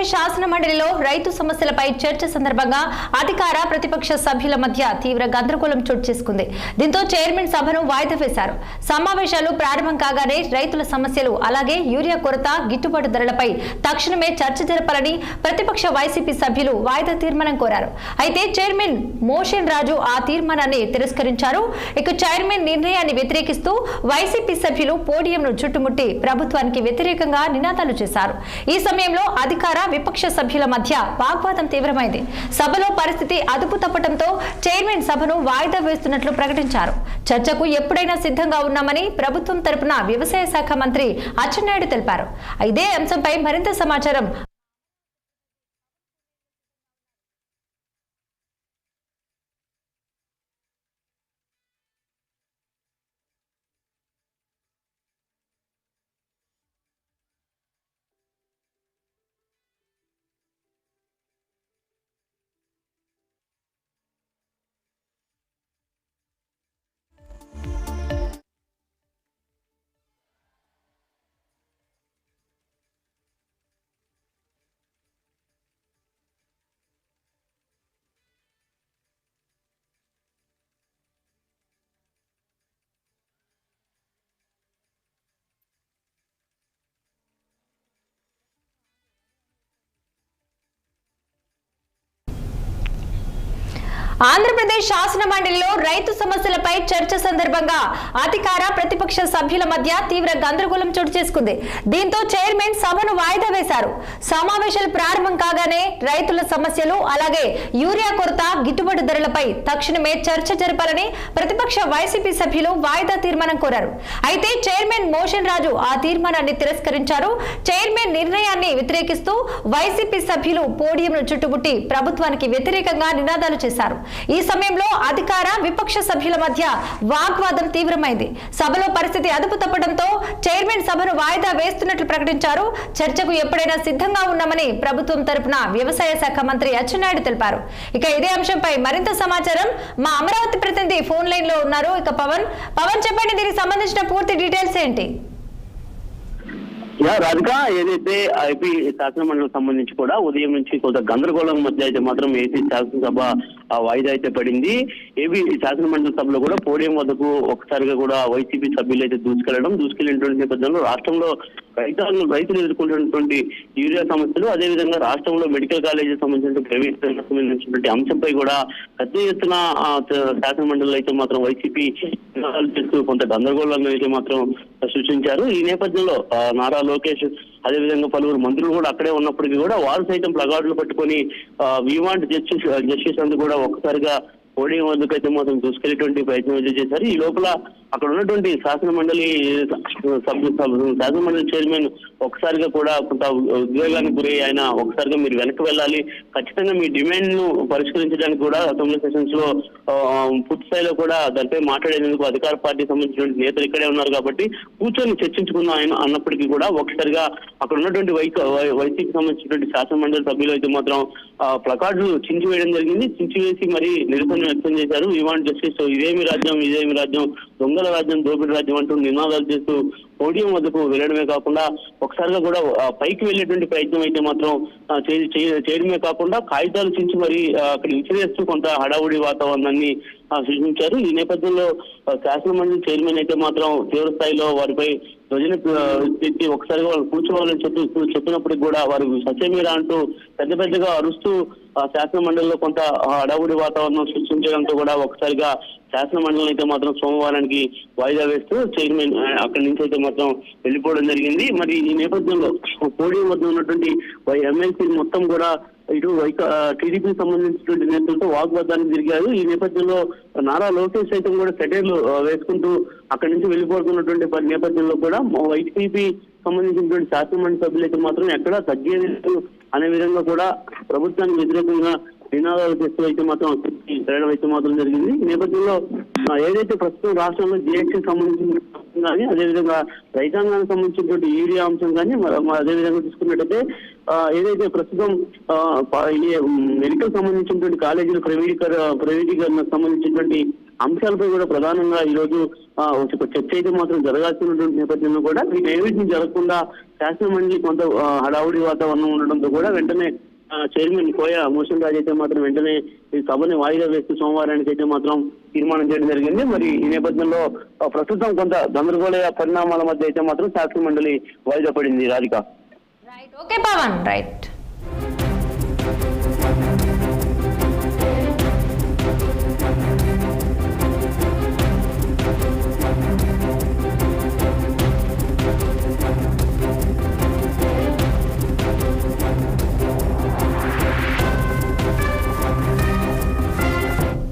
ఆంధ్రప్రదేశ్ శాసన మండలిలో రైతు సమస్యలపై చర్చ సందర్భంగా అధికార ప్రతిపక్ష సభ్యుల మధ్య తీవ్ర గందరగోళం చోటు చేసుకుంది. దీంతో చైర్మన్ సభను వాయిదా వేశారు. సమావేశాలు ప్రారంభం కాగానే రైతుల సమస్యలు అలాగే యూరియా కొరత, గిట్టుబాటు ధరలపై తక్షణమే చర్చ జరపాలని ప్రతిపక్ష వైసీపీ సభ్యులు వాయిదా తీర్మానం కోరారు. అయితే చైర్మన్ మోషన్ రాజు ఆ తీర్మానాన్ని తిరస్కరించారు. ఇక చైర్మన్ నిర్ణయాన్ని వ్యతిరేకిస్తూ వైసీపీ సభ్యులు పోడియంను చుట్టుముట్టి ప్రభుత్వానికి వ్యతిరేకంగా నినాదాలు చేశారు. ఈ సమయంలో అధికార విపక్ష సభ్యుల మధ్య వాగ్వాదం తీవ్రమైంది. సభలో పరిస్థితి అదుపు తప్పడంతో చైర్మన్ సభను వాయిదా వేస్తున్నట్లు ప్రకటించారు. చర్చకు ఎప్పుడైనా సిద్ధంగా ఉన్నామని ప్రభుత్వం తరపున వ్యవసాయ శాఖ మంత్రి అచ్చెన్నాయుడు తెలిపారు. ఇదే అంశంపై మరింత సమాచారం ఆంధ్రప్రదేశ్ శాసన మండలిలో రైతు సమస్యలపై చర్చ సందర్భంగా అధికార ప్రతిపక్ష సభ్యుల మధ్య తీవ్ర గందరగోళం చోటు చేసుకుంది. దీంతో చైర్మన్ సభను వాయిదా వేశారు. సమావేశాలు ప్రారంభం కాగానే రైతుల సమస్యలు అలాగే యూరియా కొరత, గిట్టుబాటు ధరలపై తక్షణమే చర్చ జరపాలని ప్రతిపక్ష వైసీపీ సభ్యులు వాయిదా తీర్మానం కోరారు. అయితే చైర్మన్ మోషన్ రాజు ఆ తీర్మానాన్ని తిరస్కరించారు. చైర్మన్ నిర్ణయాన్ని వ్యతిరేకిస్తూ వైసీపీ సభ్యులు పోడియంను చుట్టుముట్టి ప్రభుత్వానికి వ్యతిరేకంగా నినాదాలు చేశారు. ఈ సమయంలో అధికార విపక్ష సభ్యుల మధ్య వాగ్వాదం తీవ్రమైంది. సభలో పరిస్థితి అదుపు తప్పడంతో చైర్మన్ సభను వాయిదా వేస్తున్నట్లు ప్రకటించారు. చర్చకు ఎప్పుడైనా సిద్ధంగా ఉన్నామని ప్రభుత్వం తరపున వ్యవసాయ శాఖ మంత్రి అచ్చెన్నాయుడు తెలిపారు. ఇక ఇదే అంశంపై మరింత సమాచారం మా అమరావతి ప్రతినిధి ఫోన్ లైన్ లో ఉన్నారు. ఇక పవన్ చెప్పండి, దీనికి సంబంధించిన పూర్తి డీటెయిల్స్ ఏంటి? రాధిక, ఏదైతే ఏపీ శాసనమండలికి సంబంధించి కూడా ఉదయం నుంచి కొంత గందరగోళం మధ్య అయితే మాత్రం ఏపీ శాసనసభ వాయిదా అయితే పడింది. ఏపీ శాసనమండలి సభలో కూడా పోడియం వద్దకు ఒకసారిగా కూడా వైసీపీ సభ్యులు అయితే దూసుకెళ్లినటువంటి నేపథ్యంలో రాష్ట్రంలో రైతులు ఎదుర్కొంటున్నటువంటి యూరియా సమస్యలు, అదేవిధంగా రాష్ట్రంలో మెడికల్ కాలేజీ సంబంధించినటువంటి అంశంపై కూడా పెద్ద ఎత్తున శాసనమండలిలో అయితే మాత్రం వైసీపీ చేస్తూ కొంత గందరగోళాన్ని అయితే మాత్రం సృష్టించారు. ఈ నేపథ్యంలో నారా లోకేష్ అదేవిధంగా పలువురు మంత్రులు కూడా అక్కడే ఉన్నప్పటికీ కూడా వారు సైతం ప్లగార్డులు పట్టుకొని వి వాంట్ జస్టిస్ అందు కూడా ఒక్కసారిగా పోడియం వద్దకు అయితే మాత్రం దూసుకెళ్లేటువంటి ప్రయత్నం అయితే చేశారు. ఈ లోపల అక్కడ ఉన్నటువంటి శాసనమండలి చైర్మన్ ఒకసారిగా కూడా కొంత ఉద్వేగానికి గురై ఆయన ఒకసారిగా మీరు వెనక్కి వెళ్ళాలి, ఖచ్చితంగా మీ డిమాండ్ ను పరిష్కరించడానికి కూడా అసెంబ్లీ సెషన్స్ లో పూర్తి స్థాయిలో కూడా దానిపై మాట్లాడేందుకు అధికార పార్టీ సంబంధించినటువంటి నేతలు ఇక్కడే ఉన్నారు కాబట్టి కూర్చొని చర్చించుకుందాం ఆయన అన్నప్పటికీ కూడా ఒకసారిగా అక్కడ ఉన్నటువంటి వైసీపీ సంబంధించినటువంటి శాసనమండలి సభ్యులు అయితే మాత్రం ప్లకార్డులు చించివేయడం జరిగింది. చించివేసి మరి నిరసన వ్యక్తం చేశారు. వి వాంట్ జస్టిస్, ఇదేమి రాజ్యం, దొంగల రాజ్యం, దోపిడి రాజ్యం అంటూ నినాదాలు చేస్తూ పోడియం వద్దకు వెళ్ళడమే కాకుండా ఒకసారిగా కూడా పైకి వెళ్ళేటువంటి ప్రయత్నం అయితే మాత్రం చేయడమే కాకుండా కాగితాలు చించి మరి అక్కడ విసిరేస్తూ కొంత హడావుడి వాతావరణాన్ని సృష్టించారు. ఈ నేపథ్యంలో శాసనమండలి చైర్మన్ అయితే మాత్రం తీవ్ర స్థాయిలో వారిపై ధ్వజన ఎత్తి ఒకసారిగా వాళ్ళు కూర్చోవాలని చెప్పినప్పటికి కూడా వారు సత్యమీరా అంటూ పెద్దగా అరుస్తూ శాసన మండలిలో కొంత హడావుడి వాతావరణం సృష్టించడంతో కూడా ఒకసారిగా శాసన మండలిని అయితే మాత్రం సోమవారానికి వాయిదా వేస్తూ చైర్మన్ అక్కడి నుంచి అయితే మాత్రం వెళ్ళిపోవడం జరిగింది. మరి ఈ నేపథ్యంలో పోడియం వద్ద ఉన్నటువంటి ఎమ్మెల్సీ మొత్తం కూడా ఇటు టీడీపీకి సంబంధించినటువంటి నేతలతో వాగ్వాదానికి తిరిగారు. ఈ నేపథ్యంలో నారా లోకేష్ సైతం కూడా సెటైర్లు వేసుకుంటూ అక్కడి నుంచి వెళ్ళిపోతున్నటువంటి నేపథ్యంలో కూడా వైసీపీ సంబంధించినటువంటి శాసనమండలి సభ్యులు అయితే మాత్రం ఎక్కడా తగ్గేది అనే విధంగా కూడా ప్రభుత్వానికి వ్యతిరేకంగా నినాదాలు చేస్తూ అయితే మాత్రం తిరగడం అయితే మాత్రం జరిగింది. ఈ నేపథ్యంలో ఏదైతే ప్రస్తుతం రాష్ట్రంలో జిఎస్టీ సంబంధించిన కానీ అదేవిధంగా రైతాంగానికి సంబంధించినటువంటి యూరియా అంశం కానీ అదేవిధంగా తీసుకున్నట్టయితే ఏదైతే ప్రస్తుతం మెడికల్ సంబంధించినటువంటి కాలేజీలు ప్రైవేటీకరణకు సంబంధించినటువంటి అంశాలపై కూడా ప్రధానంగా ఈ రోజు ఒక చర్చ అయితే మాత్రం జరగాల్సినటువంటి నేపథ్యంలో కూడా వీటేవిటిని జరగకుండా శాసన మండలి కొంత హడావుడి వాతావరణం ఉండడంతో కూడా వెంటనే చైర్మన్ కోయ మోషన్ రాజ్ అయితే మాత్రం వెంటనే ఈ సభని వాయిదా వేస్తూ సోమవారానికి అయితే మాత్రం తీర్మానం చేయడం జరిగింది. మరి ఈ నేపథ్యంలో ప్రస్తుతం కొంత గందరగోళ పరిణామాల మధ్య అయితే మాత్రం శాసన మండలి వాయిదా పడింది. రాధిక. Okay Pawan, right.